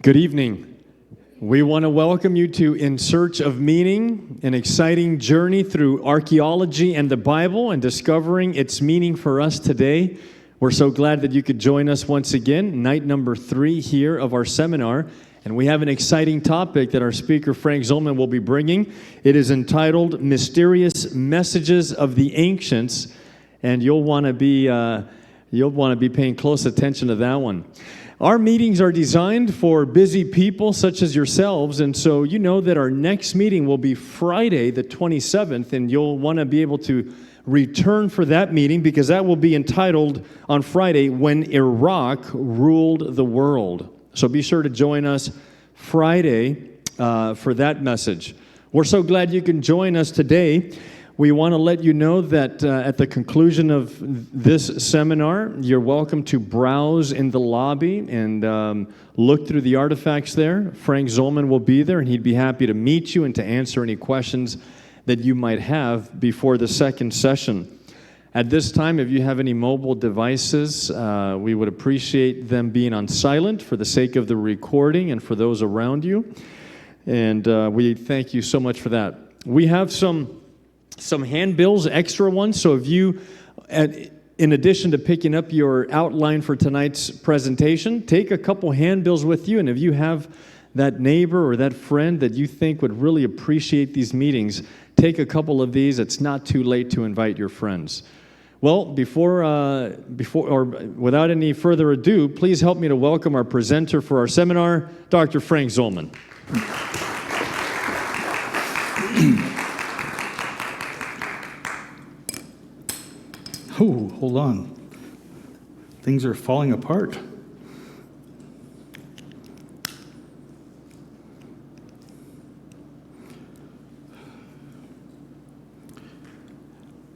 Good evening. We want to welcome you to In Search of Meaning, an exciting journey through archaeology and the Bible and discovering its meaning for us today. We're so glad that you could join us once again, night number 3 here of our seminar. And we have an exciting topic that our speaker, Frank Zolman, will be bringing. It is entitled Mysterious Messages of the Ancients, and you'll want to be paying close attention to that one. Our meetings are designed for busy people such as yourselves, and so you know that our next meeting will be Friday the 27th, and you'll want to be able to return for that meeting because that will be entitled on Friday, When Iraq Ruled the World. So be sure to join us Friday for that message. We're so glad you can join us today. We want to let you know that at the conclusion of this seminar, you're welcome to browse in the lobby and look through the artifacts there. Frank Zolman will be there, and he'd be happy to meet you and to answer any questions that you might have before the second session. At this time, if you have any mobile devices, we would appreciate them being on silent for the sake of the recording and for those around you. And we thank you so much for that. We have some handbills, extra ones, so if you, in addition to picking up your outline for tonight's presentation, take a couple handbills with you, and if you have that neighbor or that friend that you think would really appreciate these meetings, take a couple of these. It's not too late to invite your friends. Well, without any further ado, please help me to welcome our presenter for our seminar, Dr. Frank Zolman. Oh, hold on. Things are falling apart.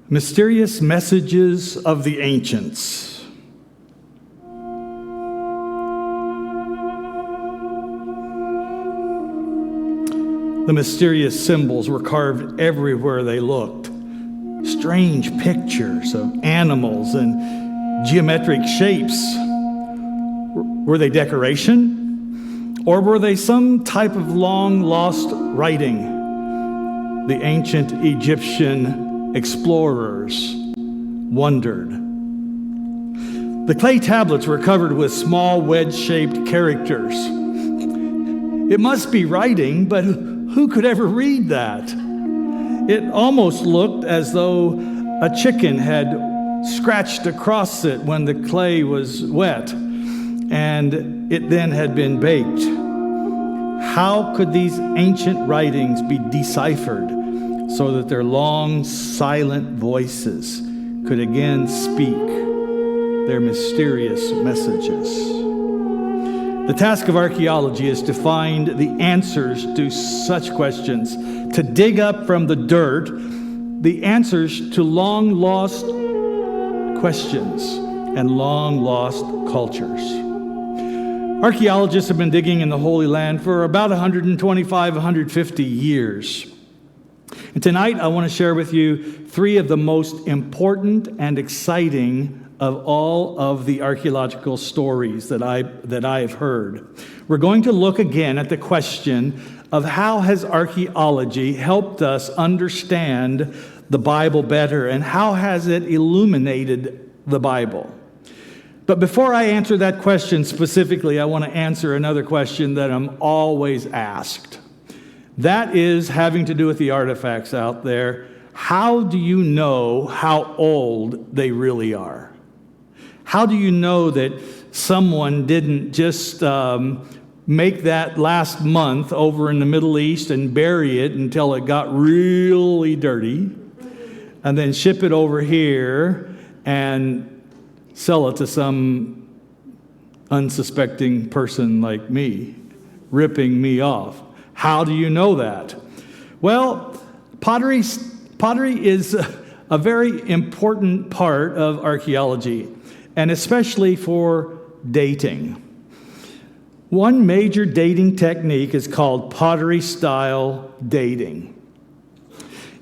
Mysterious Messages of the Ancients. The mysterious symbols were carved everywhere they looked. Strange pictures of animals and geometric shapes. Were they decoration? Or were they some type of long-lost writing? The ancient Egyptian explorers wondered. The clay tablets were covered with small wedge-shaped characters. It must be writing, but who could ever read that? It almost looked as though a chicken had scratched across it when the clay was wet, and it then had been baked. How could these ancient writings be deciphered so that their long, silent voices could again speak their mysterious messages? The task of archaeology is to find the answers to such questions, to dig up from the dirt the answers to long-lost questions and long-lost cultures. Archaeologists have been digging in the Holy Land for about 125, 150 years. And tonight I want to share with you 3 of the most important and exciting of all of the archaeological stories that I've heard. We're going to look again at the question of how has archaeology helped us understand the Bible better, and how has it illuminated the Bible? But before I answer that question specifically, I want to answer another question that I'm always asked. That is having to do with the artifacts out there. How do you know how old they really are? How do you know that someone didn't just make that last month over in the Middle East and bury it until it got really dirty, and then ship it over here and sell it to some unsuspecting person like me, ripping me off? How do you know that? Well, pottery is a very important part of archaeology, and especially for dating. One major dating technique is called pottery-style dating.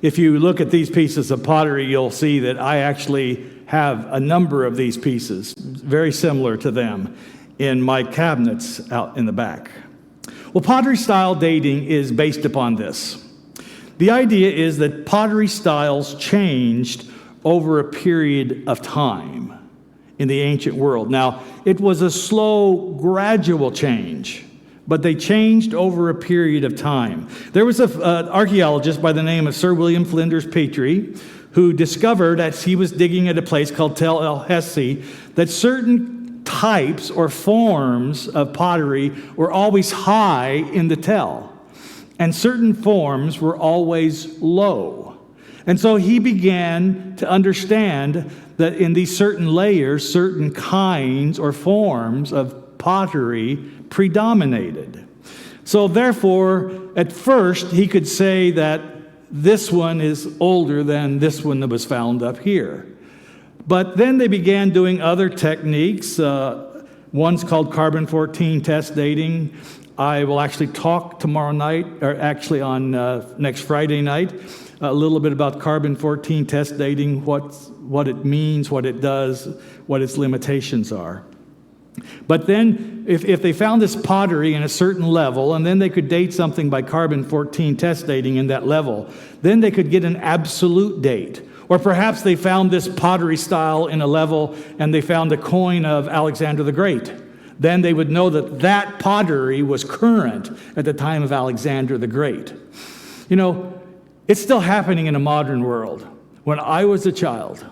If you look at these pieces of pottery, you'll see that I actually have a number of these pieces, very similar to them, in my cabinets out in the back. Well, pottery style dating is based upon this. The idea is that pottery styles changed over a period of time in the ancient world. Now, it was a slow, gradual change, but they changed over a period of time. There was an archaeologist by the name of Sir William Flinders Petrie who discovered, as he was digging at a place called Tel El Hessi, that certain types or forms of pottery were always high in the Tel, and certain forms were always low. And so he began to understand that in these certain layers, certain kinds or forms of pottery predominated. So therefore, at first, he could say that this one is older than this one that was found up here. But then they began doing other techniques. One's called carbon-14 test dating. I will actually talk tomorrow night, or actually on next Friday night, a little bit about carbon-14 test dating, what it means, what it does, what its limitations are. But then, if they found this pottery in a certain level, and then they could date something by carbon-14 test dating in that level, then they could get an absolute date. Or perhaps they found this pottery style in a level, and they found a coin of Alexander the Great. Then they would know that that pottery was current at the time of Alexander the Great. You know, it's still happening in a modern world. When I was a child,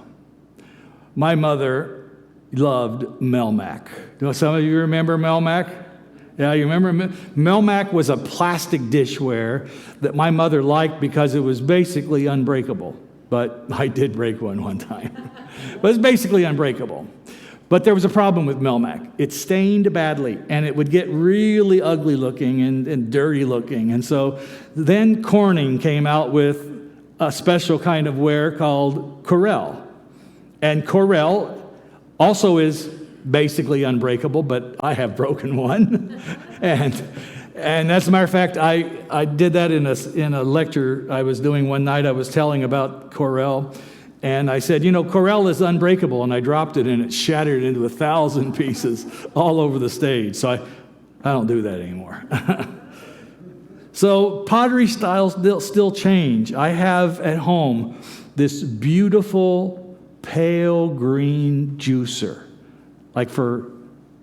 my mother loved Melmac. Do some of you remember Melmac? Yeah, you remember? Melmac was a plastic dishware that my mother liked because it was basically unbreakable. But I did break one time. But it's basically unbreakable. But there was a problem with Melmac. It stained badly, and it would get really ugly looking and dirty looking. And so then Corning came out with a special kind of ware called Corel. And Corel also is basically unbreakable, but I have broken one. and as a matter of fact, I did that in a lecture I was doing one night. I was telling about Corel. And I said, you know, Corel is unbreakable, and I dropped it, and it shattered into 1,000 pieces all over the stage. So I don't do that anymore. So pottery styles still change. I have at home this beautiful pale green juicer, like for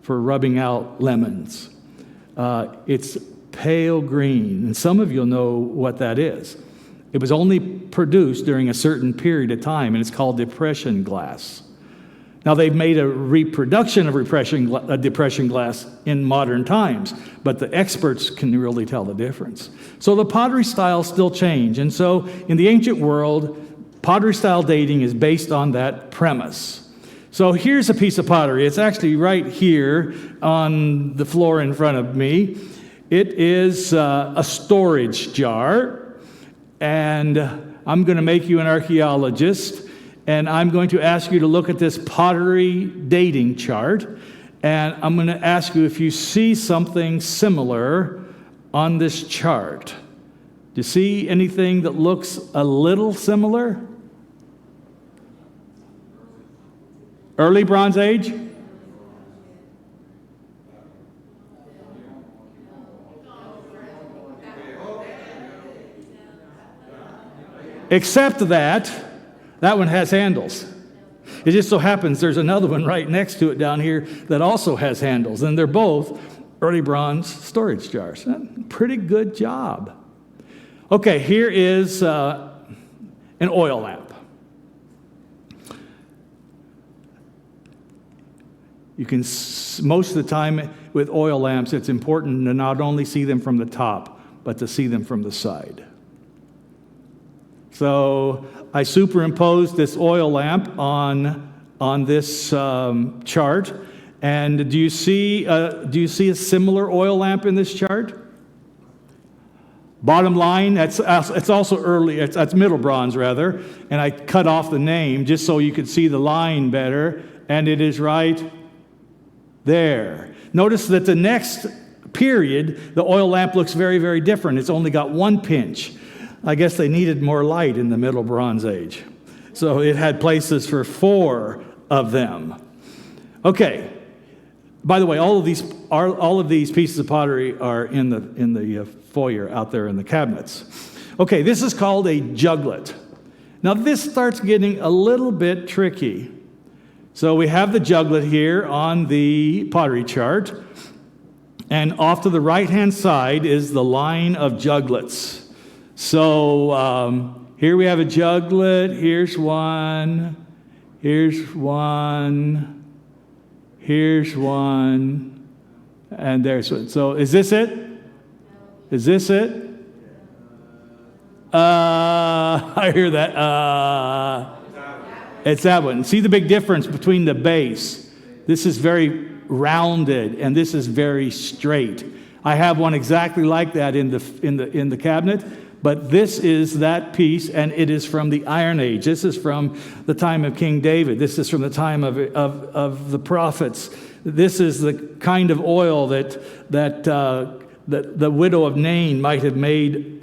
rubbing out lemons. It's pale green, and some of you will know what that is. It was only produced during a certain period of time, and it's called depression glass. Now, they've made a reproduction of depression glass in modern times, but the experts can really tell the difference. So the pottery styles still change. And so in the ancient world, pottery style dating is based on that premise. So here's a piece of pottery. It's actually right here on the floor in front of me. It is a storage jar. And I'm going to make you an archaeologist, and I'm going to ask you to look at this pottery dating chart, and I'm going to ask you if you see something similar on this chart. Do you see anything that looks a little similar? Early Bronze Age? Except that one has handles. It just so happens there's another one right next to it down here that also has handles. And they're both early bronze storage jars. Pretty good job. Okay, here is an oil lamp. You can, most of the time with oil lamps, it's important to not only see them from the top, but to see them from the side. So I superimposed this oil lamp on this chart, and do you see a similar oil lamp in this chart? Bottom line, it's also early. That's Middle Bronze rather, and I cut off the name just so you could see the line better, and it is right there. Notice that the next period, the oil lamp looks very, very different. It's only got one pinch. I guess they needed more light in the Middle Bronze Age. So it had places for 4 of them. Okay, By the way, all of these pieces of pottery are in the foyer out there in the cabinets. Okay, this is called a juglet. Now this starts getting a little bit tricky. So we have the juglet here on the pottery chart, and off to the right-hand side is the line of juglets. So here we have a juglet. Here's one. Here's one. Here's one, and there's one. So is this it? Is this it? I hear that. It's that one. See the big difference between the base? This is very rounded, and this is very straight. I have one exactly like that in the cabinet. But this is that piece, and it is from the Iron Age. This is from the time of King David. This is from the time of the prophets. This is the kind of oil that the widow of Nain might have made,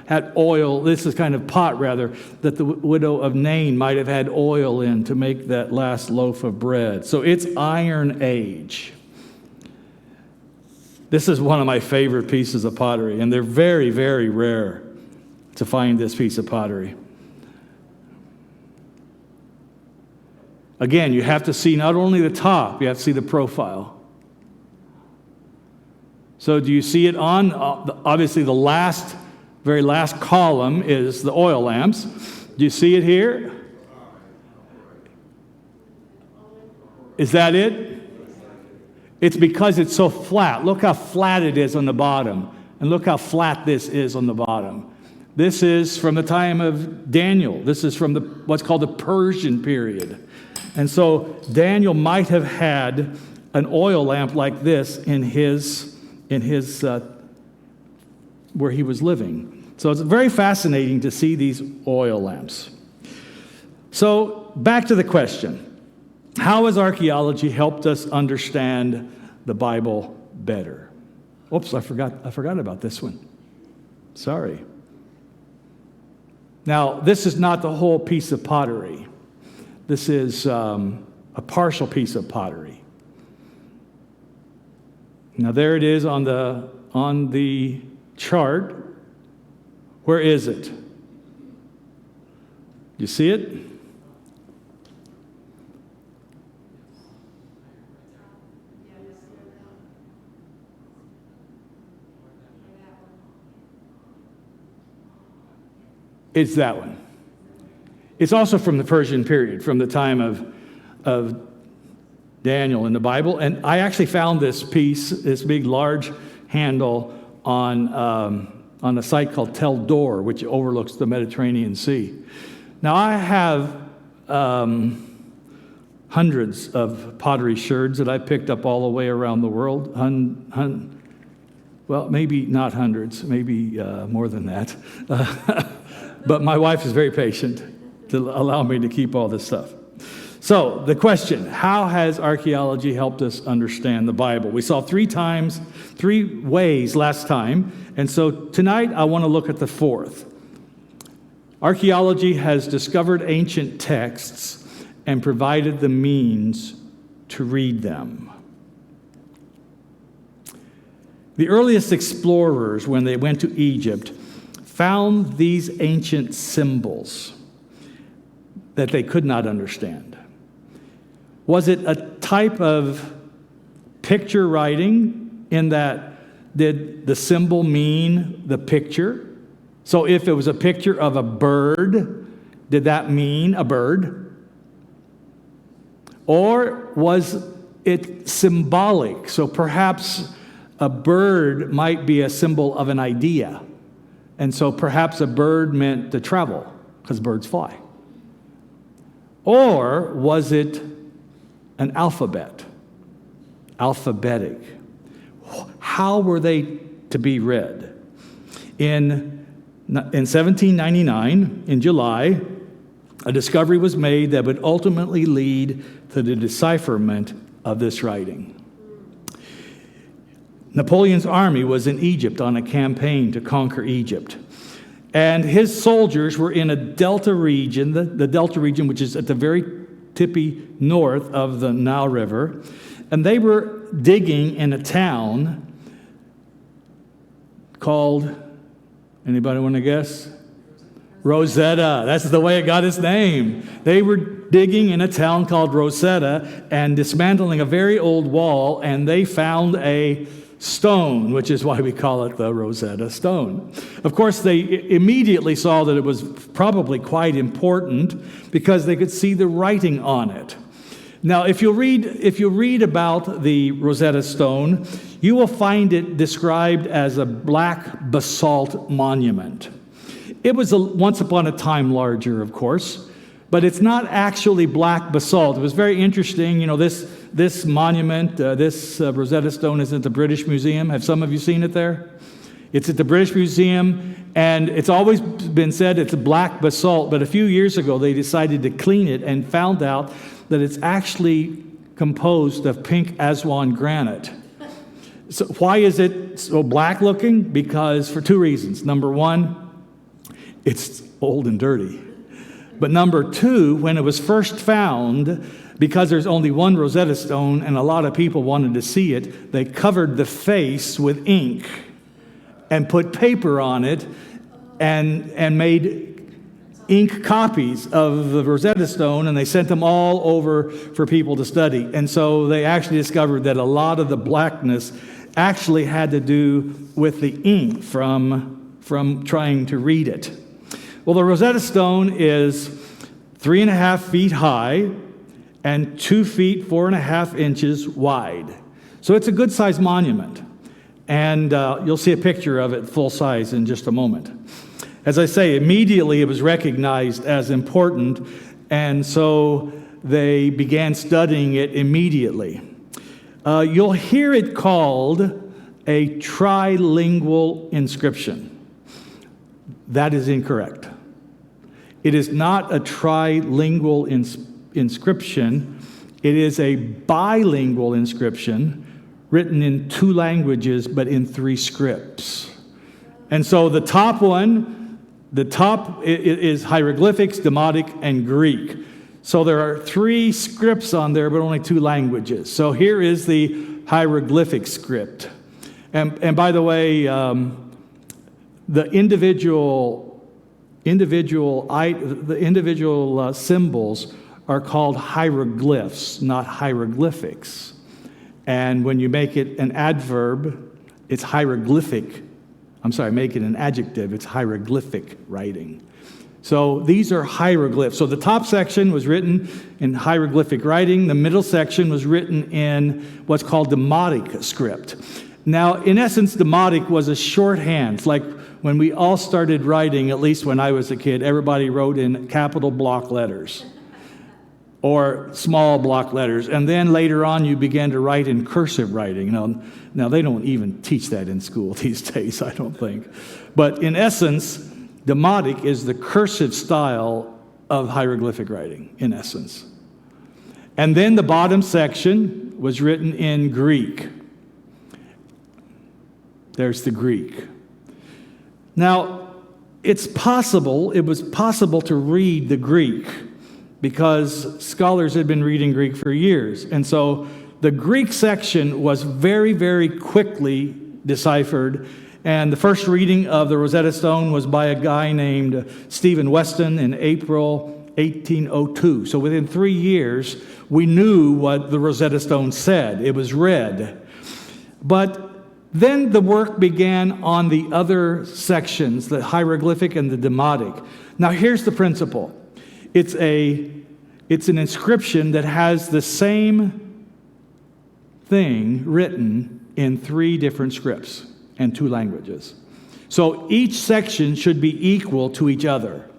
had oil. This is kind of pot, rather, that the widow of Nain might have had oil in to make that last loaf of bread. So it's Iron Age. This is one of my favorite pieces of pottery, and they're very, very rare to find this piece of pottery. Again, you have to see not only the top, you have to see the profile. So do you see it on, obviously the very last column is the oil lamps. Do you see it here? Is that it? It's because it's so flat. Look how flat it is on the bottom, and look how flat this is on the bottom. This is from the time of Daniel. This is from what's called the Persian period. And so Daniel might have had an oil lamp like this in his where he was living. So it's very fascinating to see these oil lamps. So back to the question. How has archaeology helped us understand the Bible better? Oops, I forgot about this one. Sorry. Now, this is not the whole piece of pottery. This is a partial piece of pottery. Now, there it is on the chart. Where is it? You see it? It's that one. It's also from the Persian period, from the time of Daniel in the Bible. And I actually found this piece, this big, large handle on a site called Tel Dor, which overlooks the Mediterranean Sea. Now, I have hundreds of pottery sherds that I picked up all the way around the world. Well, maybe not hundreds, maybe more than that. But my wife is very patient to allow me to keep all this stuff. So the question, how has archaeology helped us understand the Bible? We saw three ways last time, and so tonight I want to look at the fourth. Archaeology has discovered ancient texts and provided the means to read them. The earliest explorers, when they went to Egypt, found these ancient symbols that they could not understand. Was it a type of picture writing in that did the symbol mean the picture? So if it was a picture of a bird, did that mean a bird? Or was it symbolic? So perhaps a bird might be a symbol of an idea. And so perhaps a bird meant to travel, because birds fly. Or was it an alphabet? Alphabetic. How were they to be read? In 1799, in July, a discovery was made that would ultimately lead to the decipherment of this writing. Napoleon's army was in Egypt on a campaign to conquer Egypt. And his soldiers were in a delta region, the delta region, which is at the very tippy north of the Nile River. And they were digging in a town called, anybody want to guess? Rosetta. That's the way it got its name. They were digging in a town called Rosetta and dismantling a very old wall, and they found a stone, which is why we call it the Rosetta Stone. Of course, they immediately saw that it was probably quite important because they could see the writing on it. Now, if you read about the Rosetta Stone, you will find it described as a black basalt monument. It was once upon a time larger, of course, but it's not actually black basalt. It was very interesting. You know, this monument, this Rosetta Stone is at the British Museum. Have some of you seen it there? It's at the British Museum, and it's always been said it's black basalt, but a few years ago they decided to clean it and found out that it's actually composed of pink Aswan granite. So why is it so black looking? Because for two reasons. Number one, it's old and dirty. But number two, when it was first found, because there's only one Rosetta Stone and a lot of people wanted to see it, they covered the face with ink and put paper on it and made ink copies of the Rosetta Stone, and they sent them all over for people to study. And so they actually discovered that a lot of the blackness actually had to do with the ink from trying to read it. Well, the Rosetta Stone is 3.5 feet high and 2 feet 4.5 inches wide. So it's a good-sized monument. And you'll see a picture of it full size in just a moment. As I say, immediately it was recognized as important, and so they began studying it immediately. You'll hear it called a Tri-lingual inscription. That is incorrect. It is not a Tri-lingual inscription. It is a Bi-lingual inscription written in 2 languages but in 3 scripts. And so the top is hieroglyphics, Demotic, and Greek. So there are 3 scripts on there, but only 2 languages. So here is the hieroglyphic script. And by the way, the individual symbols are called hieroglyphs, not hieroglyphics. And when you make it an adverb, it's hieroglyphic. Make it an adjective, it's hieroglyphic writing. So these are hieroglyphs. So the top section was written in hieroglyphic writing. The middle section was written in what's called Demotic script. Now, in essence, Demotic was a shorthand. It's like when we all started writing, at least when I was a kid, everybody wrote in capital block letters or small block letters. And then later on, you began to write in cursive writing. Now they don't even teach that in school these days, I don't think. But in essence, Demotic is the cursive style of hieroglyphic writing, in essence. And then the bottom section was written in Greek. There's the Greek. Now, it was possible to read the Greek because scholars had been reading Greek for years. And so the Greek section was very, very quickly deciphered. And the first reading of the Rosetta Stone was by a guy named Stephen Weston in April 1802. So within 3 years, we knew what the Rosetta Stone said. It was read. But then the work began on the other sections, the hieroglyphic and the Demotic. Now here's the principle. It's an inscription that has the same thing written in 3 different scripts and 2 languages. So each section should be equal to each other.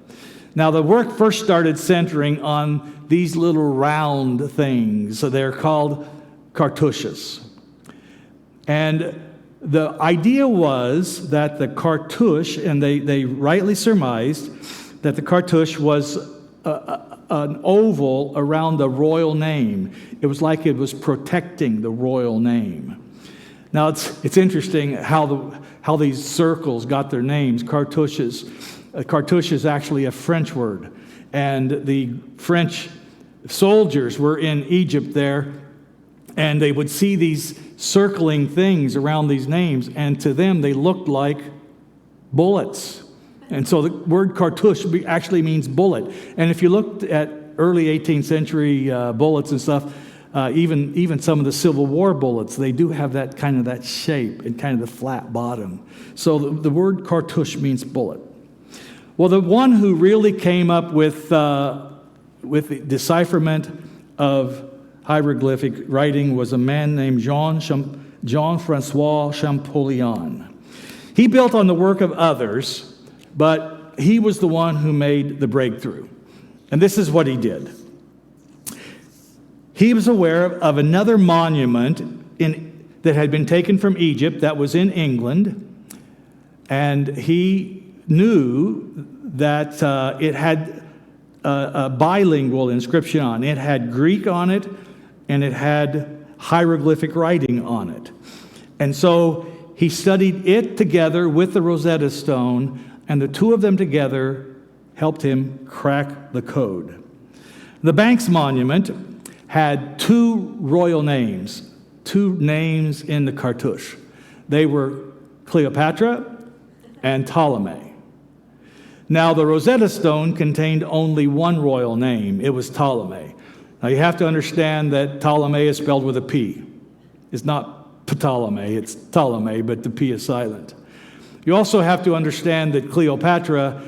Now the work first started centering on these little round things. So they're called cartouches. And the idea was that the cartouche, and they rightly surmised that the cartouche was an oval around the royal name. It was like it was protecting the royal name. Now it's interesting how these circles got their names. Cartouches. Cartouche is actually a French word, and the French soldiers were in Egypt there, And they would see these circling things around these names, and to them they looked like bullets. And so the word cartouche actually means bullet. And if you looked at early 18th century bullets and stuff, even some of the Civil War bullets, they do have that kind of that shape and kind of the flat bottom. So the word cartouche means bullet. Well, the one who really came up with the decipherment of hieroglyphic writing was a man named Jean-Francois Champollion. He built on the work of others, but he was the one who made the breakthrough. And this is what he did. He was aware of another monument that had been taken from Egypt that was in England, and he knew that it had a bilingual inscription on it. It had Greek on it, and it had hieroglyphic writing on it. And so he studied it together with the Rosetta Stone, and the two of them together helped him crack the code. The Banks monument had two royal names, two names in the cartouche. They were Cleopatra and Ptolemy. Now, the Rosetta Stone contained only one royal name. It was Ptolemy. Now, you have to understand that Ptolemy is spelled with a P. It's not Ptolemy, it's Ptolemy, but the P is silent. You also have to understand that Cleopatra,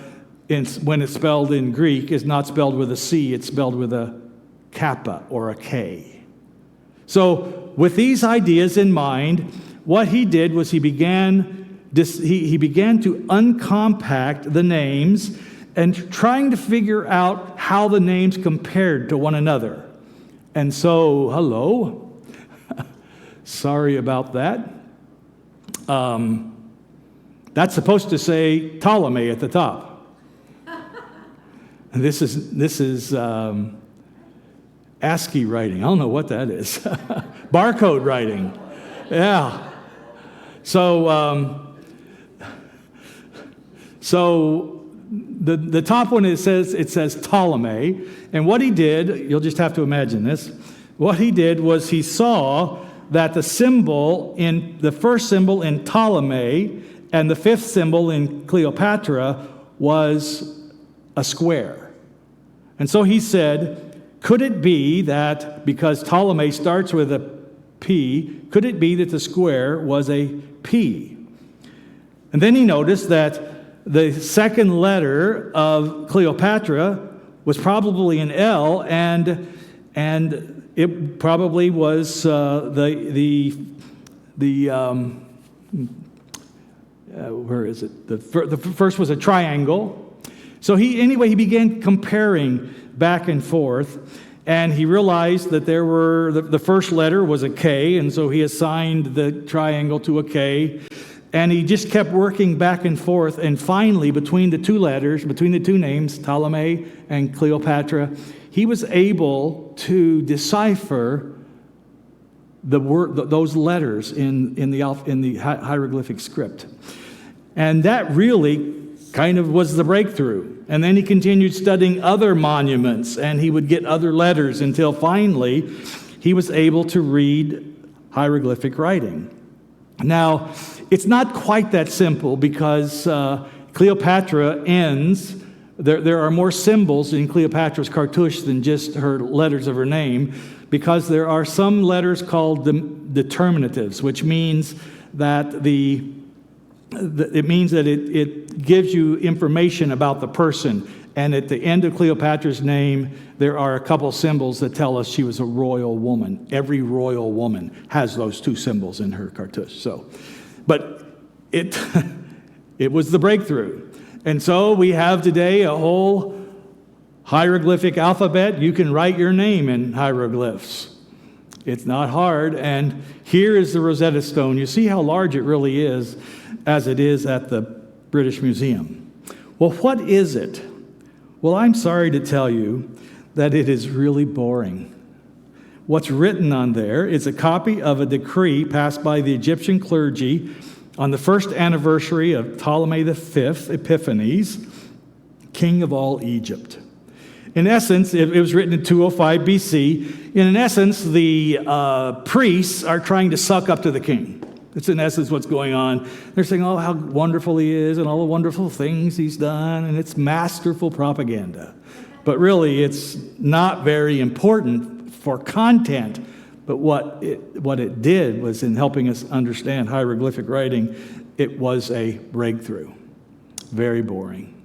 when it's spelled in Greek, is not spelled with a C, it's spelled with a kappa or a K. So, with these ideas in mind, what he did was he began to uncompact the names and trying to figure out how the names compared to one another. And so, hello. Sorry about that. That's supposed to say Ptolemy at the top. And this is ASCII writing. I don't know what that is. Barcode writing. Yeah. So the top one, it says Ptolemy. And what he did, you'll just have to imagine this. What he did was he saw that the first symbol in Ptolemy and the fifth symbol in Cleopatra was a square. And so he said, could it be that because Ptolemy starts with a P, could it be that the square was a P? And then he noticed that the second letter of Cleopatra was probably an L, and it probably was where is it? The first was a triangle. So he began comparing back and forth, and he realized that the first letter was a K, and so he assigned the triangle to a K. And he just kept working back and forth, and finally, between the two names, Ptolemy and Cleopatra, he was able to decipher those letters in the hieroglyphic script. And that really kind of was the breakthrough. And then he continued studying other monuments, and he would get other letters until finally he was able to read hieroglyphic writing. Now, it's not quite that simple because Cleopatra ends, there are more symbols in Cleopatra's cartouche than just her letters of her name, because there are some letters called determinatives, which means that it gives you information about the person. And at the end of Cleopatra's name, there are a couple symbols that tell us she was a royal woman. Every royal woman has those two symbols in her cartouche. But it was the breakthrough. And so we have today a whole hieroglyphic alphabet. You can write your name in hieroglyphs. It's not hard. And here is the Rosetta Stone. You see how large it really is, as it is at the British Museum. Well, what is it? Well, I'm sorry to tell you that it is really boring. What's written on there is a copy of a decree passed by the Egyptian clergy on the first anniversary of Ptolemy V Epiphanes, king of all Egypt. In essence, it was written in 205 BC. In essence, the priests are trying to suck up to the king. It's in essence what's going on. They're saying, oh, how wonderful he is and all the wonderful things he's done, and it's masterful propaganda. But really, it's not very important for content. But what it did was, in helping us understand hieroglyphic writing, it was a breakthrough. Very boring.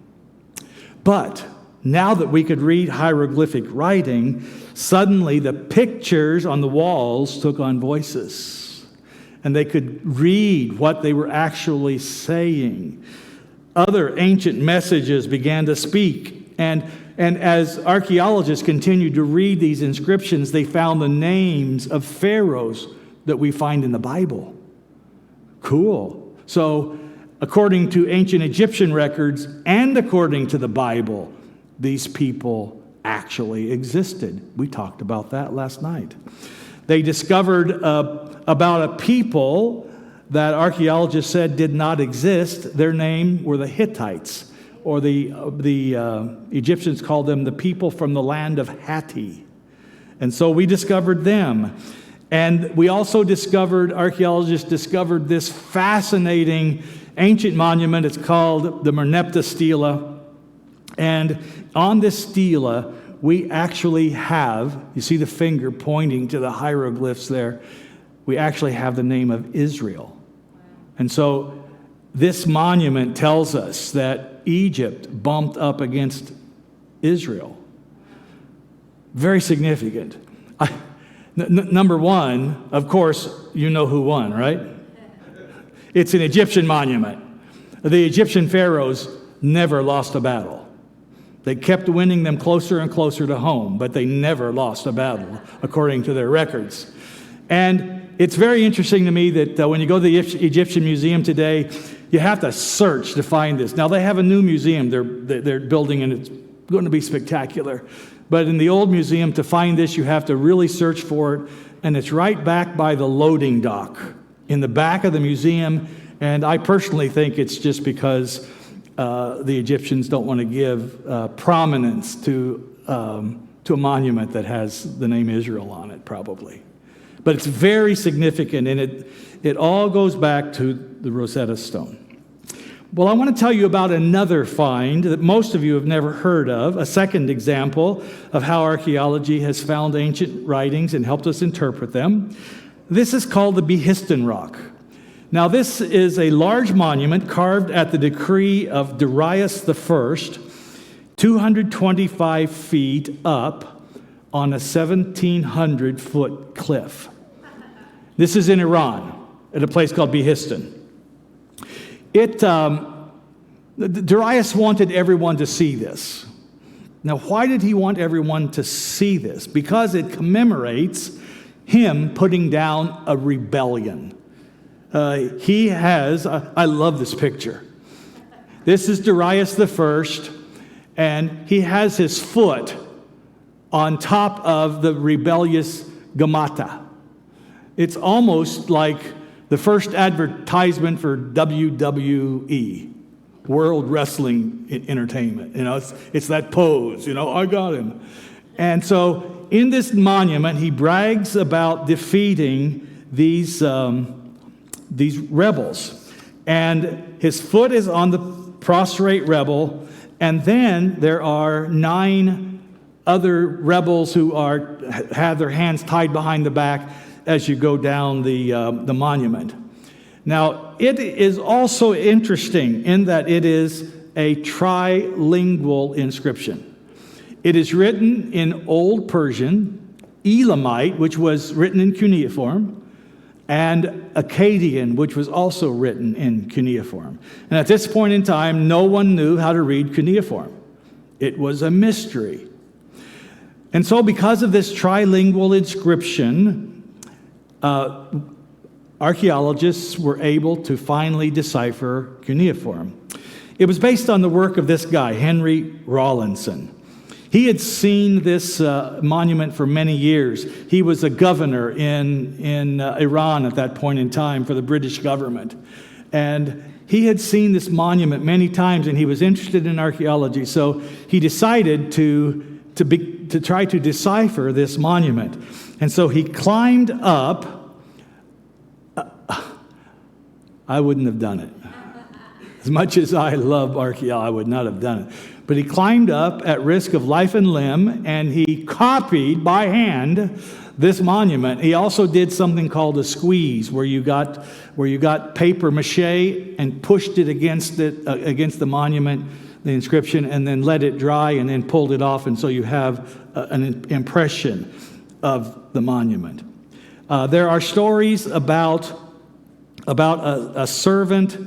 But now that we could read hieroglyphic writing, suddenly the pictures on the walls took on voices. And they could read what they were actually saying. Other ancient messages began to speak. And as archaeologists continued to read these inscriptions, they found the names of pharaohs that we find in the Bible. Cool. So, according to ancient Egyptian records and according to the Bible, these people actually existed. We talked about that last night. They discovered about a people that archaeologists said did not exist. Their name were the Hittites, or the Egyptians called them the people from the land of Hatti. And so we discovered them. And we also archaeologists discovered this fascinating ancient monument. It's called the Merneptah Stela. And on this stela, we actually have, you see the finger pointing to the hieroglyphs there, we actually have the name of Israel. And so this monument tells us that Egypt bumped up against Israel. Very significant. Number one, of course, you know who won, right? It's an Egyptian monument. The Egyptian pharaohs never lost a battle. They kept winning them closer and closer to home, but they never lost a battle, according to their records. And it's very interesting to me that when you go to the Egyptian Museum today, you have to search to find this. Now, they have a new museum they're building, and it's going to be spectacular. But in the old museum, to find this, you have to really search for it, and it's right back by the loading dock in the back of the museum. And I personally think it's just because the Egyptians don't want to give prominence to a monument that has the name Israel on it, probably. But it's very significant, and it all goes back to the Rosetta Stone. Well, I want to tell you about another find that most of you have never heard of, a second example of how archaeology has found ancient writings and helped us interpret them. This is called the Behistun Rock. Now, this is a large monument carved at the decree of Darius I, 225 feet up on a 1,700-foot cliff. This is in Iran, at a place called Behistun. Darius wanted everyone to see this. Now, why did he want everyone to see this? Because it commemorates him putting down a rebellion. I love this picture. This is Darius I, and he has his foot on top of the rebellious Gamata. It's almost like the first advertisement for WWE, World Wrestling Entertainment. You know, it's that pose, I got him. And so in this monument, he brags about defeating these rebels. And his foot is on the prostrate rebel, and then there are 9 other rebels who have their hands tied behind the back as you go down the monument. Now, it is also interesting in that it is a tri-lingual inscription. It is written in Old Persian, Elamite, which was written in cuneiform, and Akkadian, which was also written in cuneiform. And at this point in time, no one knew how to read cuneiform. It was a mystery. And so because of this trilingual inscription, archaeologists were able to finally decipher cuneiform. It was based on the work of this guy, Henry Rawlinson. He had seen this monument for many years. He was a governor in Iran at that point in time for the British government. And he had seen this monument many times, and he was interested in archaeology. So he decided to to try to decipher this monument. And so he climbed up. I wouldn't have done it. As much as I love archaeology, I would not have done it. But he climbed up at risk of life and limb, and he copied by hand this monument. He also did something called a squeeze, where you got paper mache and pushed it against the monument, the inscription, and then let it dry and then pulled it off, and so you have an impression of the monument. There are stories about a servant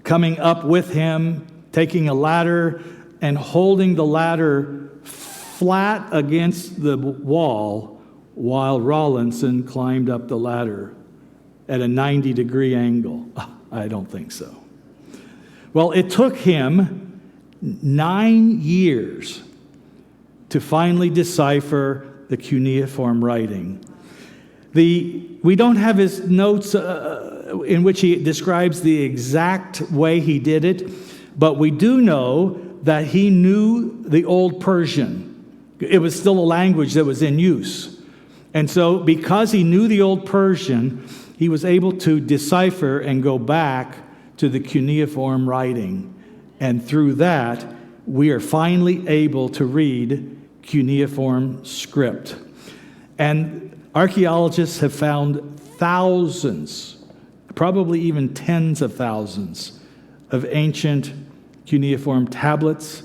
coming up with him, taking a ladder and holding the ladder flat against the wall while Rawlinson climbed up the ladder at a 90-degree angle. I don't think so. Well, it took him 9 years to finally decipher the cuneiform writing. We don't have his notes in which he describes the exact way he did it, but we do know that he knew the Old Persian. It was still a language that was in use. And so because he knew the Old Persian, he was able to decipher and go back to the cuneiform writing. And through that, we are finally able to read cuneiform script. And archaeologists have found thousands, probably even tens of thousands, of ancient cuneiform tablets.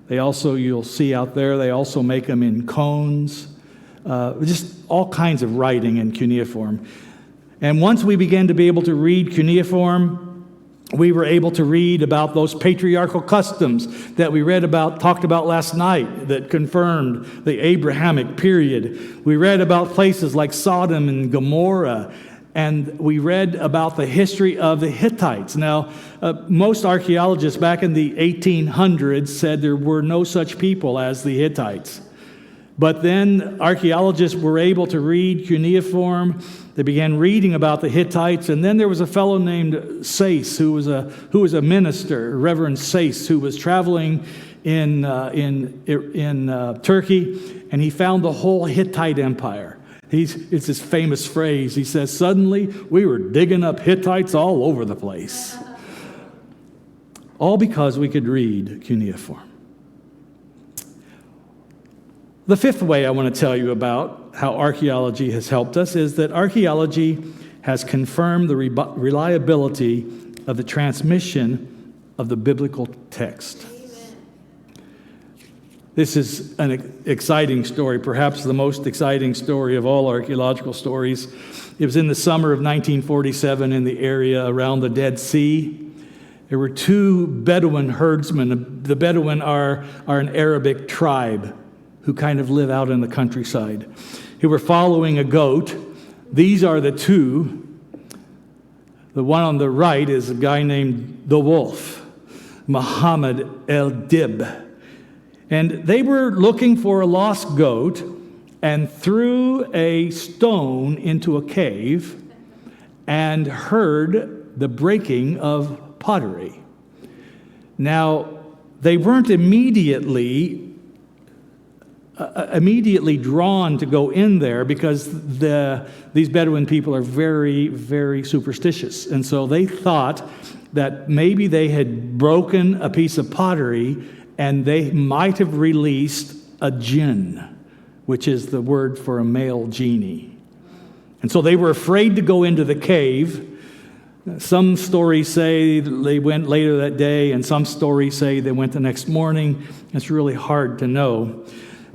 They also, you'll see out there, they also make them in cones, just all kinds of writing in cuneiform. And once we began to be able to read cuneiform, we were able to read about those patriarchal customs that we talked about last night, that confirmed the Abrahamic period. We read about places like Sodom and Gomorrah, and we read about the history of the Hittites. Now, most archaeologists back in the 1800s said there were no such people as the Hittites. But then archaeologists were able to read cuneiform. They began reading about the Hittites, and then there was a fellow named Sayce, who was a minister, Reverend Sayce, who was traveling in Turkey, and he found the whole Hittite empire. It's his famous phrase. He says, "Suddenly we were digging up Hittites all over the place," all because we could read cuneiform. The fifth way I want to tell you about how archaeology has helped us is that archaeology has confirmed the reliability of the transmission of the biblical text. Amen. This is an exciting story, perhaps the most exciting story of all archaeological stories. It was in the summer of 1947 in the area around the Dead Sea. There were two Bedouin herdsmen. The Bedouin are an Arabic tribe who kind of live out in the countryside, who were following a goat. These are the two. The one on the right is a guy named the Wolf, Muhammad el-Dib. And they were looking for a lost goat and threw a stone into a cave and heard the breaking of pottery. Now, they weren't immediately drawn to go in there because these Bedouin people are very, very superstitious. And so they thought that maybe they had broken a piece of pottery and they might have released a jinn, which is the word for a male genie. And so they were afraid to go into the cave. Some stories say they went later that day, and some stories say they went the next morning. It's really hard to know.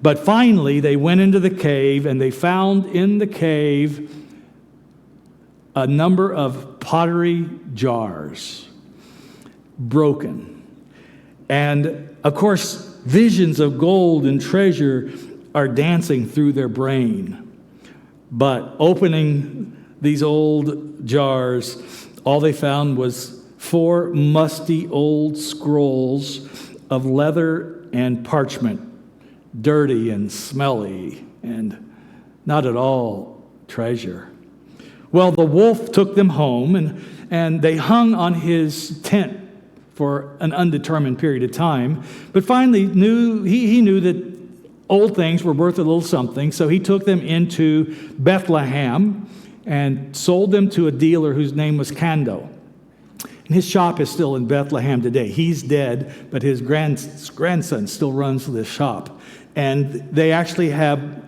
But finally, they went into the cave, and they found in the cave a number of pottery jars, broken. And, of course, visions of gold and treasure are dancing through their brain. But opening these old jars, all they found was 4 musty old scrolls of leather and parchment, dirty and smelly, and not at all treasure. Well, the wolf took them home, and they hung on his tent for an undetermined period of time. But finally, he knew that old things were worth a little something, so he took them into Bethlehem and sold them to a dealer whose name was Kando. And his shop is still in Bethlehem today. He's dead, but his grandson still runs this shop. And they actually have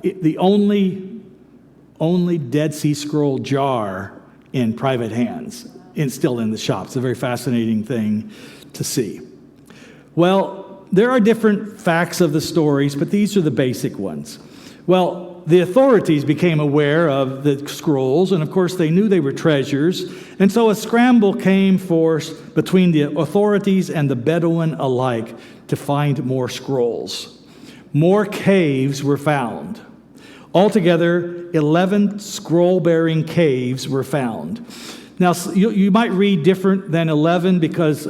the only Dead Sea Scroll jar in private hands, and still in the shop. It's a very fascinating thing to see. Well, there are different facts of the stories, but these are the basic ones. Well, the authorities became aware of the scrolls, and of course they knew they were treasures, and so a scramble came forth between the authorities and the Bedouin alike to find more scrolls. More caves were found. Altogether, 11 scroll-bearing caves were found. Now, you might read different than 11 because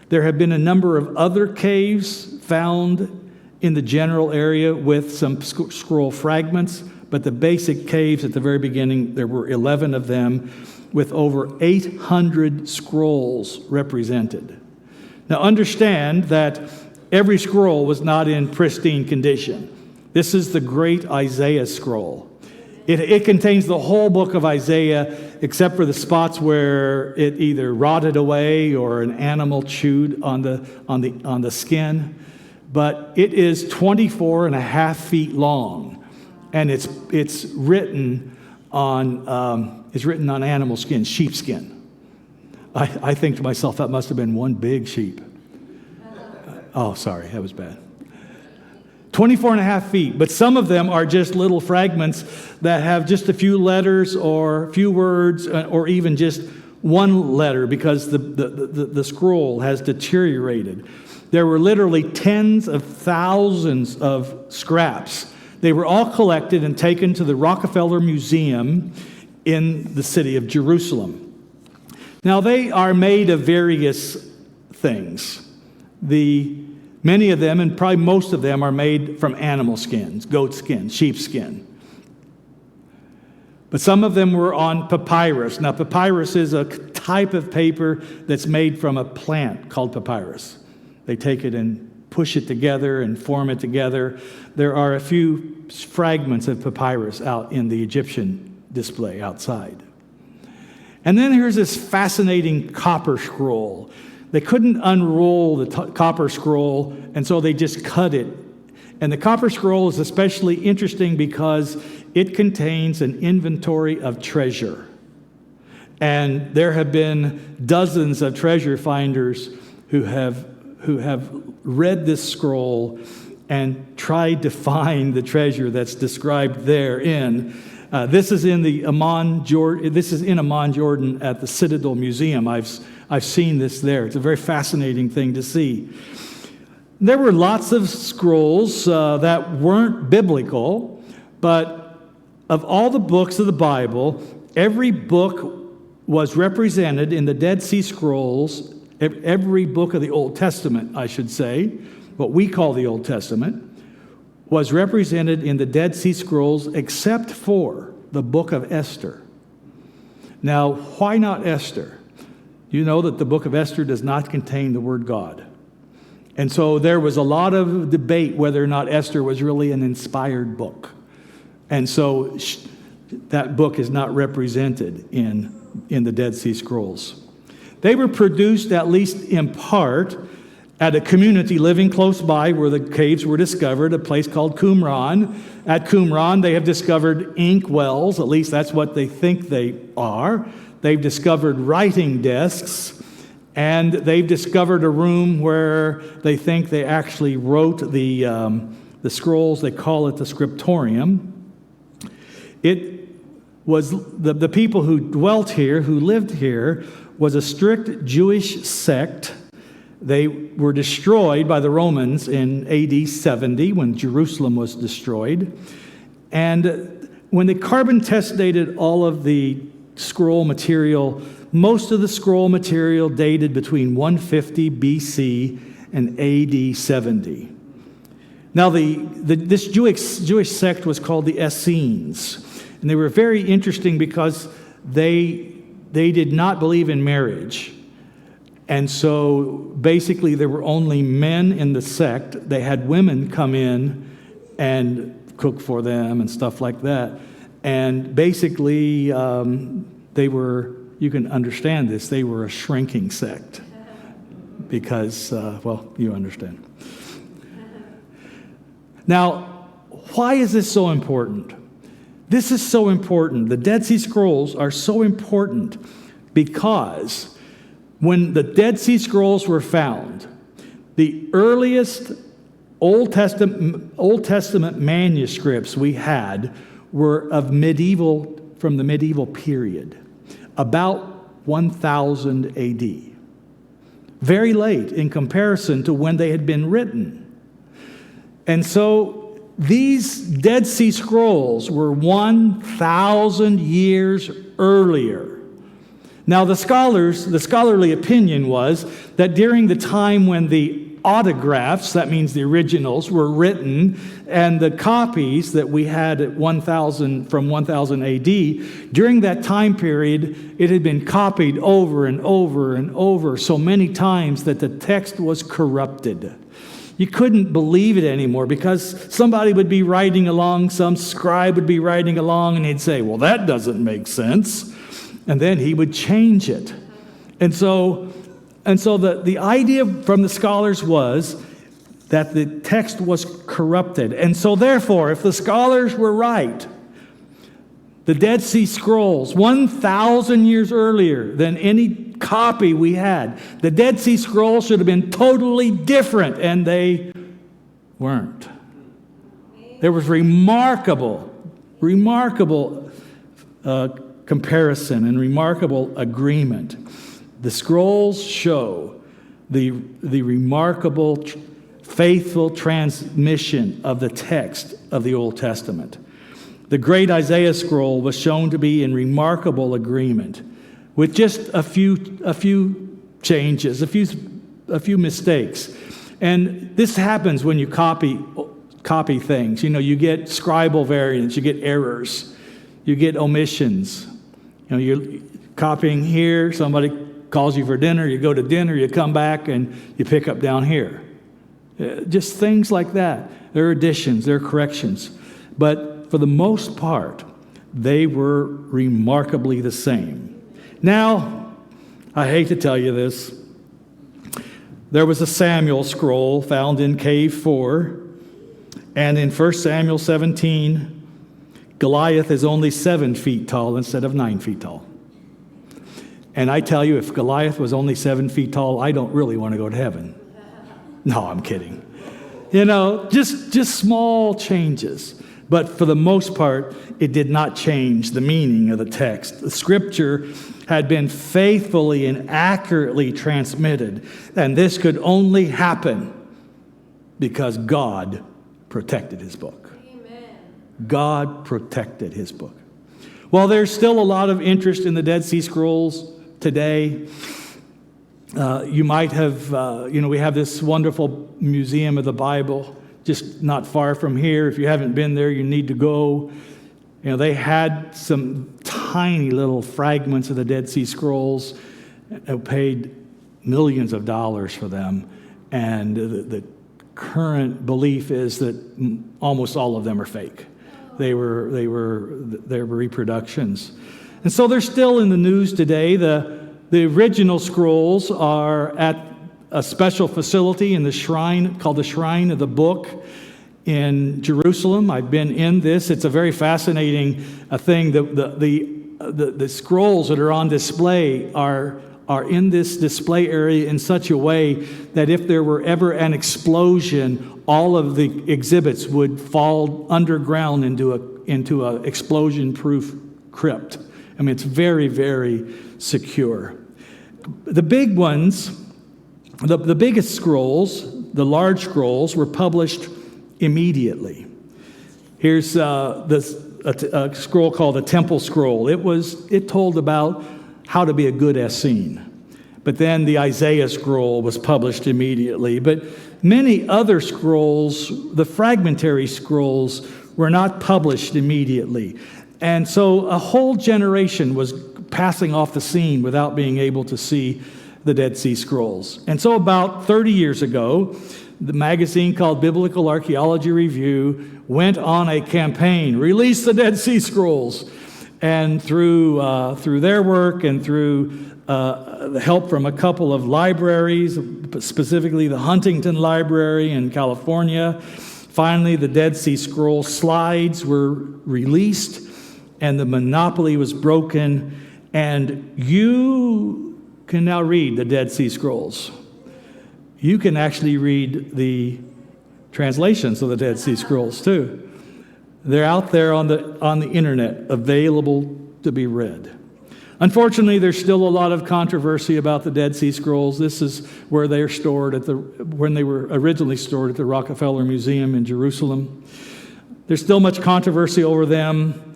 there have been a number of other caves found in the general area with some scroll fragments, but the basic caves at the very beginning, there were 11 of them with over 800 scrolls represented. Now, understand that every scroll was not in pristine condition. This is the great Isaiah scroll. It contains the whole book of Isaiah, except for the spots where it either rotted away or an animal chewed on the skin. But it is 24 and a half feet long, and it's written on animal skin, sheepskin. I think to myself, that must have been one big sheep. Oh, sorry, that was bad. 24 and a half feet, but some of them are just little fragments that have just a few letters or a few words or even just one letter because the scroll has deteriorated. There were literally tens of thousands of scraps. They were all collected and taken to the Rockefeller Museum in the city of Jerusalem. Now, they are made of various things. Many of them, and probably most of them, are made from animal skins, goat skin, sheep skin. But some of them were on papyrus. Now, papyrus is a type of paper that's made from a plant called papyrus. They take it and push it together and form it together. There are a few fragments of papyrus out in the Egyptian display outside. And then here's this fascinating copper scroll. They couldn't unroll the copper scroll, and so they just cut it. And the copper scroll is especially interesting because it contains an inventory of treasure. And there have been dozens of treasure finders who have read this scroll and tried to find the treasure that's described therein. This is in Amman, Jordan, at the Citadel Museum. I've seen this there. It's a very fascinating thing to see. There were lots of scrolls that weren't biblical, but of all the books of the Bible, every book was represented in the Dead Sea Scrolls, every book of the Old Testament, I should say, what we call the Old Testament, was represented in the Dead Sea Scrolls except for the book of Esther. Now, why not Esther? You know that the book of Esther does not contain the word God. And so there was a lot of debate whether or not Esther was really an inspired book. And so that book is not represented in the Dead Sea Scrolls. They were produced, at least in part, at a community living close by where the caves were discovered, a place called Qumran. At Qumran, they have discovered ink wells, at least that's what they think they are. They've discovered writing desks, and they've discovered a room where they think they actually wrote the scrolls. They call it the scriptorium. It was the people who dwelt here, who lived here, was a strict Jewish sect. They were destroyed by the Romans in AD 70 when Jerusalem was destroyed. And when they carbon test dated all of the scroll material, most of the scroll material dated between 150 BC and AD 70. Now, this Jewish sect was called the Essenes, and they were very interesting because they did not believe in marriage. And so basically there were only men in the sect. They had women come in and cook for them and stuff like that. And basically, they were, you can understand this, they were a shrinking sect because, well, you understand. Now, why is this so important? This is so important. The Dead Sea Scrolls are so important because when the Dead Sea Scrolls were found, the earliest Old Testament manuscripts we had were from the medieval period, about 1000 AD. Very late in comparison to when they had been written. And so these Dead Sea Scrolls were 1,000 years earlier. Now the scholarly opinion was that during the time when the autographs, that means the originals, were written, and the copies that we had at 1000 AD, during that time period, it had been copied over and over and over so many times that the text was corrupted. You couldn't believe it anymore because somebody would be writing along, some scribe would be writing along, and he'd say, well, that doesn't make sense. And then he would change it. And so the idea from the scholars was that the text was corrupted. And so therefore, if the scholars were right, the Dead Sea Scrolls, 1,000 years earlier than any copy we had, the Dead Sea Scrolls should have been totally different, and they weren't. There was remarkable comparison and remarkable agreement. The scrolls show the remarkable, faithful transmission of the text of the Old Testament. The great Isaiah scroll was shown to be in remarkable agreement, with just a few changes, a few mistakes. And this happens when you copy things. You know, you get scribal variants, you get errors, you get omissions. You know, you're copying here, somebody calls you for dinner, you go to dinner, you come back, and you pick up down here. Just things like that. There are additions, there are corrections. But for the most part, they were remarkably the same. Now, I hate to tell you this, there was a Samuel scroll found in Cave 4, and in 1 Samuel 17, Goliath is only 7 feet tall instead of 9 feet tall. And I tell you, if Goliath was only 7 feet tall, I don't really want to go to heaven. No, I'm kidding. You know, just small changes. But for the most part, it did not change the meaning of the text. The scripture had been faithfully and accurately transmitted. And this could only happen because God protected his book. Amen. God protected his book. Well, there's still a lot of interest in the Dead Sea Scrolls today. You might have, we have this wonderful museum of the Bible just not far from here. If you haven't been there, you need to go. You know, they had some tiny little fragments of the Dead Sea Scrolls, paid millions of dollars for them, and the current belief is that almost all of them are fake. They were reproductions. And so they're still in the news today. The original scrolls are at a special facility in the shrine called the Shrine of the Book in Jerusalem. I've been in this. It's a very fascinating thing. The scrolls that are on display are in this display area in such a way that if there were ever an explosion, all of the exhibits would fall underground into a explosion-proof crypt. I mean, it's very, very secure. The big ones, the biggest scrolls, the large scrolls, were published immediately. Here's a scroll called the Temple Scroll. It told about how to be a good Essene. But then the Isaiah scroll was published immediately. But many other scrolls, the fragmentary scrolls, were not published immediately. And so a whole generation was passing off the scene without being able to see the Dead Sea Scrolls. And so about 30 years ago, the magazine called Biblical Archaeology Review went on a campaign, release the Dead Sea Scrolls. And through their work and through the help from a couple of libraries, specifically the Huntington Library in California, finally the Dead Sea Scroll slides were released and the monopoly was broken, and you can now read the Dead Sea Scrolls. You can actually read the translations of the Dead Sea Scrolls too. They're out there on the internet, available to be read. Unfortunately, there's still a lot of controversy about the Dead Sea Scrolls. This is where they're stored when they were originally stored at the Rockefeller Museum in Jerusalem. There's still much controversy over them.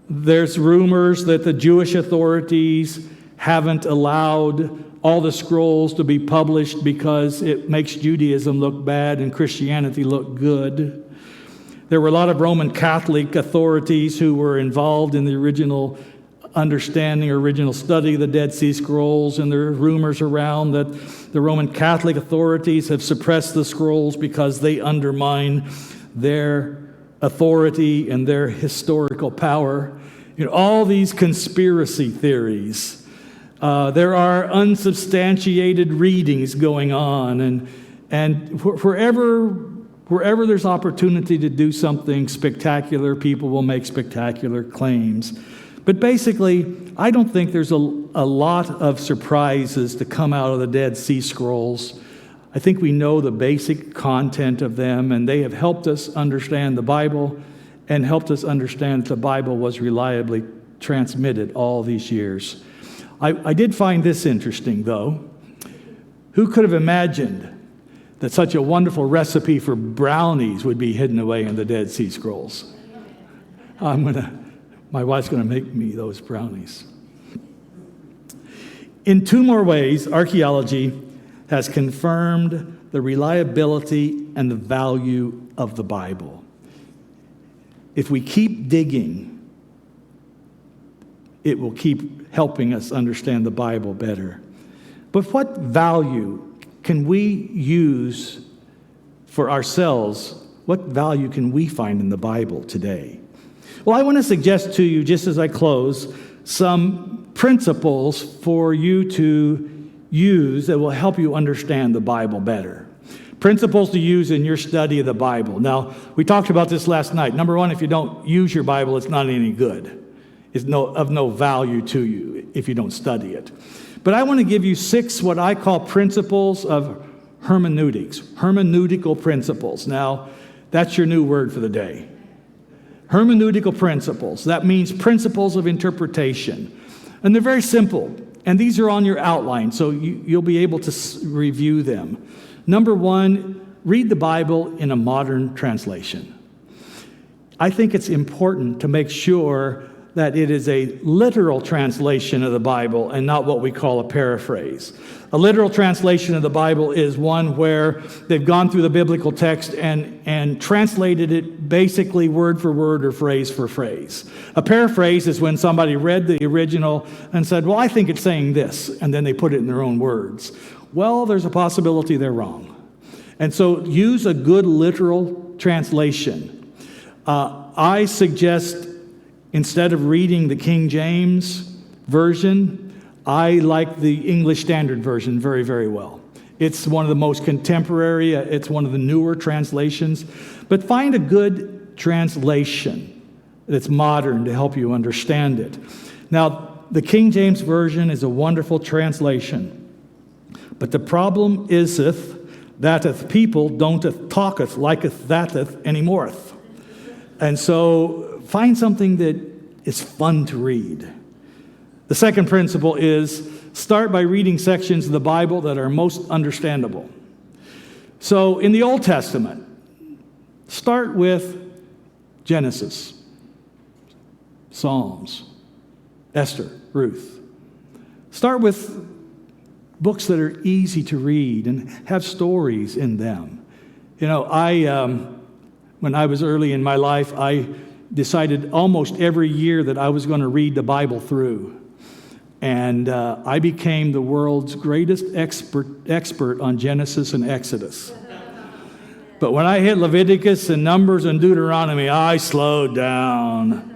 There's rumors that the Jewish authorities haven't allowed all the scrolls to be published because it makes Judaism look bad and Christianity look good. There were a lot of Roman Catholic authorities who were involved in the original understanding or original study of the Dead Sea Scrolls, and there are rumors around that the Roman Catholic authorities have suppressed the scrolls because they undermine their authority and their historical power. All these conspiracy theories. There are unsubstantiated readings going on, and wherever there's opportunity to do something spectacular, people will make spectacular claims. But basically, I don't think there's a lot of surprises to come out of the Dead Sea Scrolls. I think we know the basic content of them, and they have helped us understand the Bible and helped us understand that the Bible was reliably transmitted all these years. I did find this interesting, though. Who could have imagined that such a wonderful recipe for brownies would be hidden away in the Dead Sea Scrolls? My wife's going to make me those brownies. In two more ways, archaeology has confirmed the reliability and the value of the Bible. If we keep digging, it will keep helping us understand the Bible better. But what value can we use for ourselves? What value can we find in the Bible today? Well, I want to suggest to you, just as I close, some principles for you to use that will help you understand the Bible better. Principles to use in your study of the Bible. Now, we talked about this last night. Number one, if you don't use your Bible, it's not any good. It's of no value to you if you don't study it. But I want to give you 6 what I call principles of hermeneutics, hermeneutical principles. Now, that's your new word for the day. Hermeneutical principles. That means principles of interpretation. And they're very simple. And these are on your outline, so you'll be able to review them. Number 1, read the Bible in a modern translation. I think it's important to make sure that it is a literal translation of the Bible and not what we call a paraphrase. A literal translation of the Bible is one where they've gone through the biblical text and translated it basically word for word or phrase for phrase. A paraphrase is when somebody read the original and said, well, I think it's saying this, and then they put it in their own words. Well, there's a possibility they're wrong. And so use a good literal translation. I suggest, instead of reading the King James Version, I like the English Standard Version very, very well. It's one of the most contemporary, it's one of the newer translations. But find a good translation that's modern to help you understand it. Now, the King James Version is a wonderful translation. But the problem iseth thateth people don'teth talketh liketh thateth anymoreth. And so find something that is fun to read. The second principle is start by reading sections of the Bible that are most understandable. So in the Old Testament, start with Genesis, Psalms, Esther, Ruth. Start with books that are easy to read and have stories in them. You know, when I was early in my life, I decided almost every year that I was going to read the Bible through. And I became the world's greatest expert on Genesis and Exodus. But when I hit Leviticus and Numbers and Deuteronomy, I slowed down.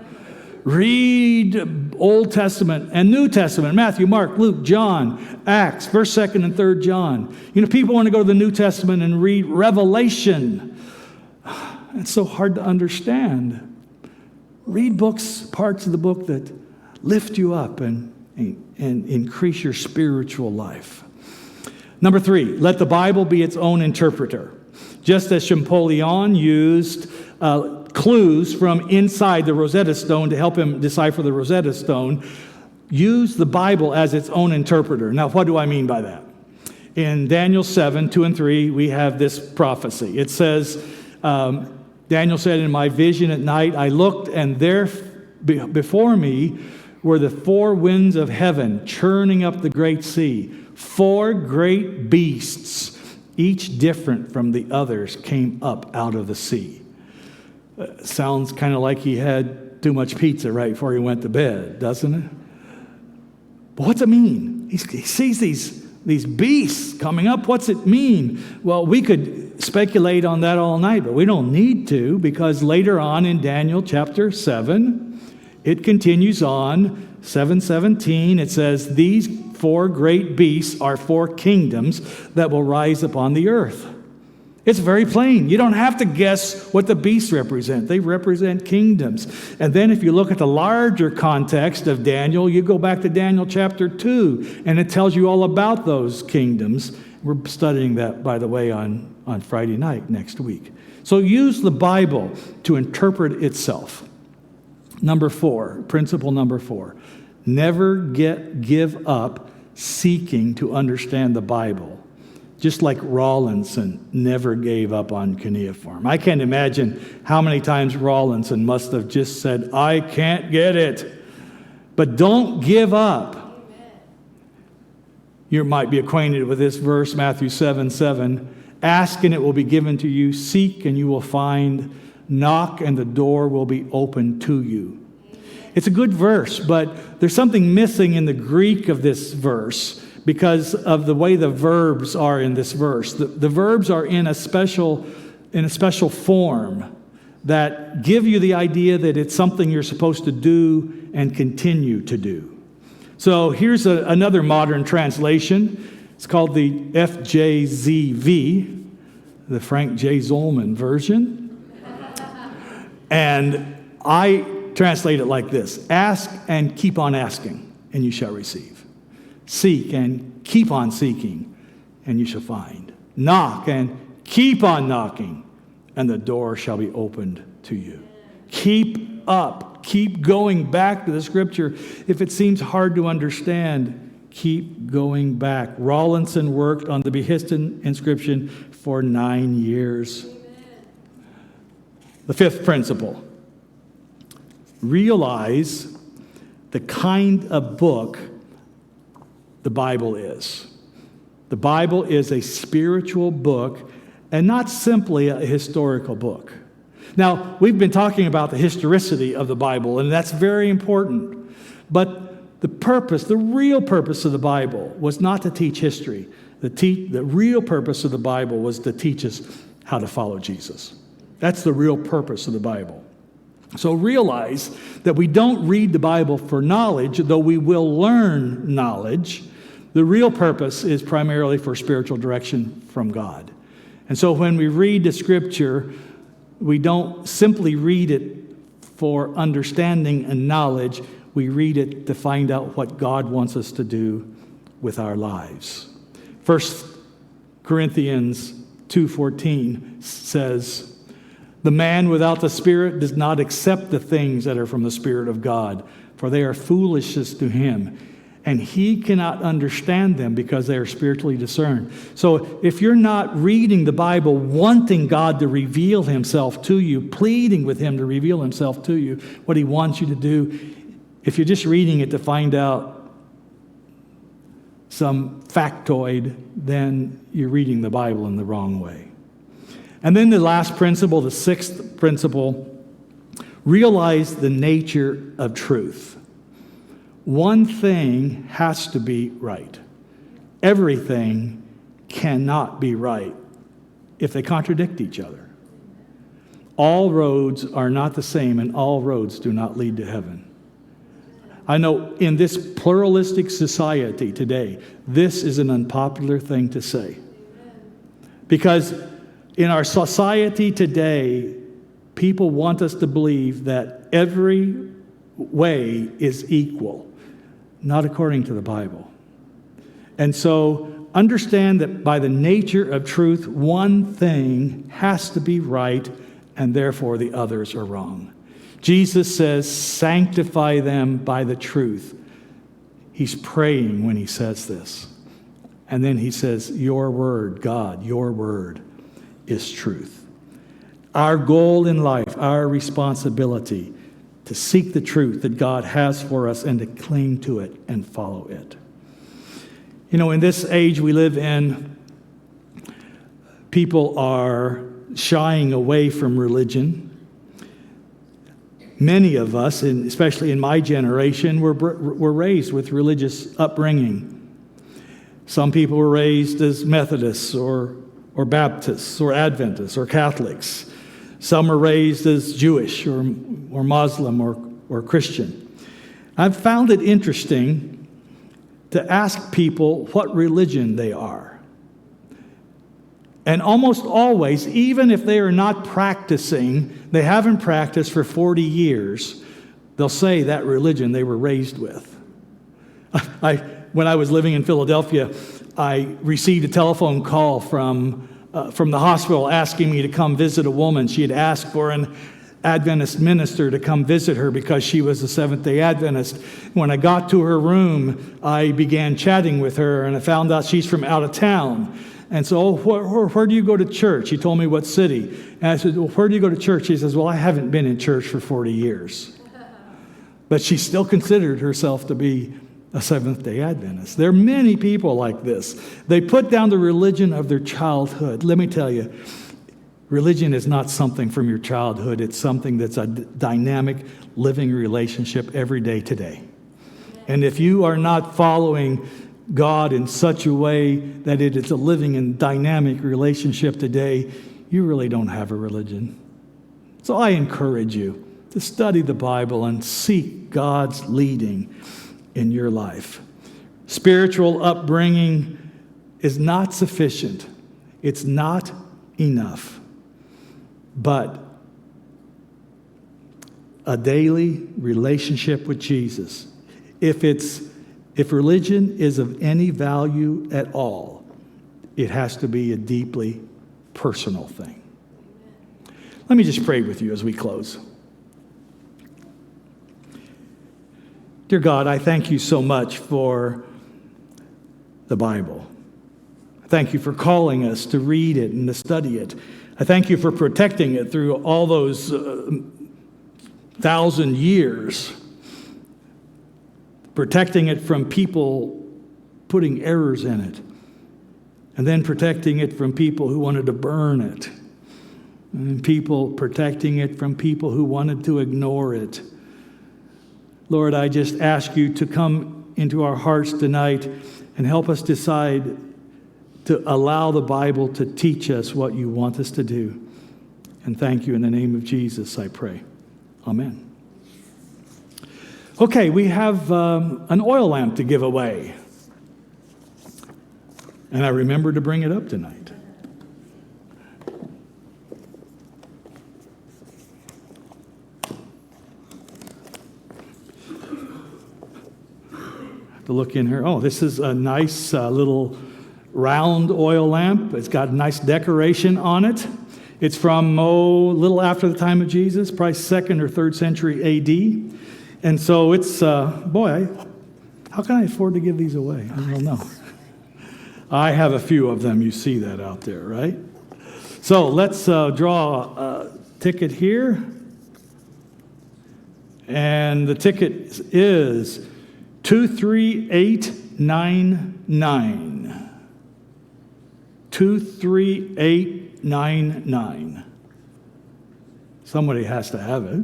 Read Old Testament and New Testament, Matthew, Mark, Luke, John, Acts, 1st, 2nd, and 3rd John. You know, people want to go to the New Testament and read Revelation. It's so hard to understand. Read books, parts of the book that lift you up and increase your spiritual life. Number 3, let the Bible be its own interpreter. Just as Champollion used clues from inside the Rosetta Stone to help him decipher the Rosetta Stone, use the Bible as its own interpreter. Now, what do I mean by that? In Daniel 7, 2 and 3, we have this prophecy. It says, Daniel said, in my vision at night, I looked, and there before me were the 4 winds of heaven churning up the great sea. 4 great beasts, each different from the others, came up out of the sea. Sounds kind of like he had too much pizza right before he went to bed, doesn't it? But what's it mean? He sees these beasts coming up. What's it mean? Well, we could speculate on that all night, but we don't need to, because later on in Daniel chapter 7, it continues on, 7:17, it says, these 4 great beasts are 4 kingdoms that will rise upon the earth. It's very plain. You don't have to guess what the beasts represent. They represent kingdoms. And then if you look at the larger context of Daniel, you go back to Daniel chapter 2, and it tells you all about those kingdoms. We're studying that, by the way, on Friday night next week. So use the Bible to interpret itself. Number 4, principle number 4, never give up seeking to understand the Bible. Just like Rawlinson never gave up on cuneiform. I can't imagine how many times Rawlinson must have just said, I can't get it. But don't give up. Amen. You might be acquainted with this verse, Matthew 7:7. Ask and it will be given to you. Seek and you will find. Knock and the door will be opened to you. It's a good verse, but there's something missing in the Greek of this verse, because of the way the verbs are in this verse. The verbs are in a special form that give you the idea that it's something you're supposed to do and continue to do. So here's another modern translation. It's called the FJZV, the Frank J. Zollman version. And I translate it like this: ask and keep on asking, and you shall receive. Seek and keep on seeking, and you shall find. Knock and keep on knocking, and the door shall be opened to you. Keep up. Keep going back to the Scripture. If it seems hard to understand, keep going back. Rawlinson worked on the Behistun inscription for 9 years. Amen. The 5th principle: realize the kind of book the Bible is. The Bible is a spiritual book and not simply a historical book. Now, we've been talking about the historicity of the Bible, and that's very important. But the real purpose of the Bible was not to teach history. The real purpose of the Bible was to teach us how to follow Jesus. That's the real purpose of the Bible. So realize that we don't read the Bible for knowledge, though we will learn knowledge. The real purpose is primarily for spiritual direction from God. And so when we read the Scripture, we don't simply read it for understanding and knowledge. We read it to find out what God wants us to do with our lives. 1 Corinthians 2:14 says, the man without the Spirit does not accept the things that are from the Spirit of God, for they are foolishness to him, and he cannot understand them because they are spiritually discerned. So if you're not reading the Bible wanting God to reveal himself to you, pleading with him to reveal himself to you, what he wants you to do, if you're just reading it to find out some factoid, then you're reading the Bible in the wrong way. And then the last principle, the 6th principle, realize the nature of truth. One thing has to be right. Everything cannot be right if they contradict each other. All roads are not the same, and all roads do not lead to heaven. I know in this pluralistic society today, this is an unpopular thing to say. Because in our society today, people want us to believe that every way is equal, not according to the Bible. And so understand that by the nature of truth, one thing has to be right, and therefore the others are wrong. Jesus says, sanctify them by the truth. He's praying when he says this. And then he says, your word, God, your word is truth. Our goal in life, our responsibility, to seek the truth that God has for us and to cling to it and follow it. You know, in this age we live in, people are shying away from religion. Many of us, and especially in my generation, were raised with religious upbringing. Some people were raised as Methodists or Baptists or Adventists or Catholics. Some were raised as Jewish or Muslim or Christian. I've found it interesting to ask people what religion they are. And almost always, even if they are not practicing, they haven't practiced for 40 years, they'll say that religion they were raised with. When I was living in Philadelphia, I received a telephone call from the hospital asking me to come visit a woman. She had asked for an Adventist minister to come visit her because she was a Seventh-day Adventist. When I got to her room, I began chatting with her, and I found out she's from out of town. And so, where do you go to church? He told me what city. And I said, well, where do you go to church? He says, well, I haven't been in church for 40 years. But she still considered herself to be a Seventh-day Adventist. There are many people like this. They put down the religion of their childhood. Let me tell you, religion is not something from your childhood. It's something that's a dynamic, living relationship every day today. And if you are not following God in such a way that it is a living and dynamic relationship today, you really don't have a religion. So I encourage you to study the Bible and seek God's leading in your life. Spiritual upbringing is not sufficient. It's not enough. But a daily relationship with Jesus, if religion is of any value at all, it has to be a deeply personal thing. Let me just pray with you as we close. Dear God, I thank you so much for the Bible. Thank you for calling us to read it and to study it. I thank you for protecting it through all those 1,000 years. Protecting it from people putting errors in it. And then protecting it from people who wanted to burn it. And protecting it from people who wanted to ignore it. Lord, I just ask you to come into our hearts tonight and help us decide to allow the Bible to teach us what you want us to do. And thank you in the name of Jesus, I pray. Amen. Okay, we have an oil lamp to give away. And I remembered to bring it up tonight. Have to look in here. Oh, this is a nice little round oil lamp. It's got a nice decoration on it. It's from a little after the time of Jesus, probably 2nd or 3rd century A.D., and so it's, how can I afford to give these away? I don't know. I have a few of them. You see that out there, right? So let's draw a ticket here. And the ticket is 23899. 23899. Somebody has to have it.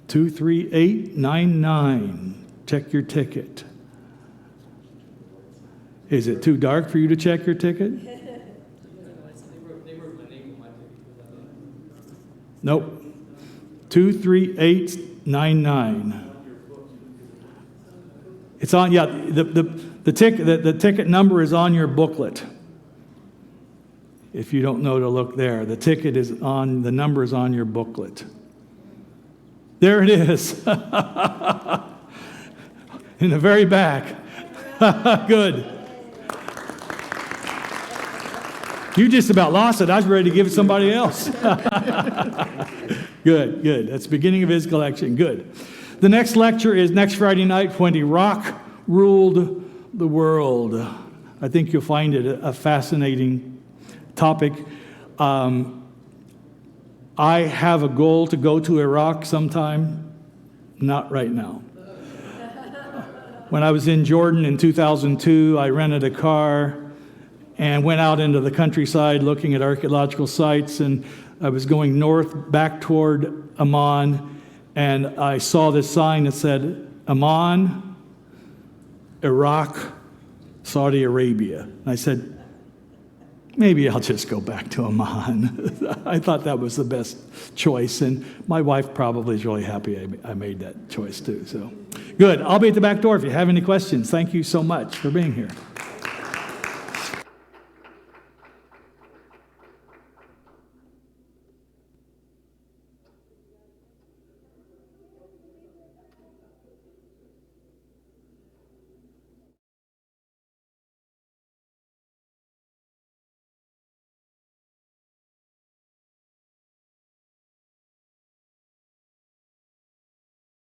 23899. Check your ticket. Is it too dark for you to check your ticket? They wrote Nope. 23899. It's on, yeah, the ticket number is on your booklet. If you don't know to look there, the number is on your booklet. There it is. In the very back. Good. You just about lost it. I was ready to give it to somebody else. Good. That's the beginning of his collection. Good. The next lecture is next Friday night when Iraq ruled the world. I think you'll find it a fascinating topic. I have a goal to go to Iraq sometime. Not right now. When I was in Jordan in 2002, I rented a car and went out into the countryside looking at archaeological sites, and I was going north back toward Amman, and I saw this sign that said, Amman, Iraq, Saudi Arabia. And I said, maybe I'll just go back to Amman. I thought that was the best choice, and my wife probably is really happy I made that choice too. So, good. I'll be at the back door if you have any questions. Thank you so much for being here.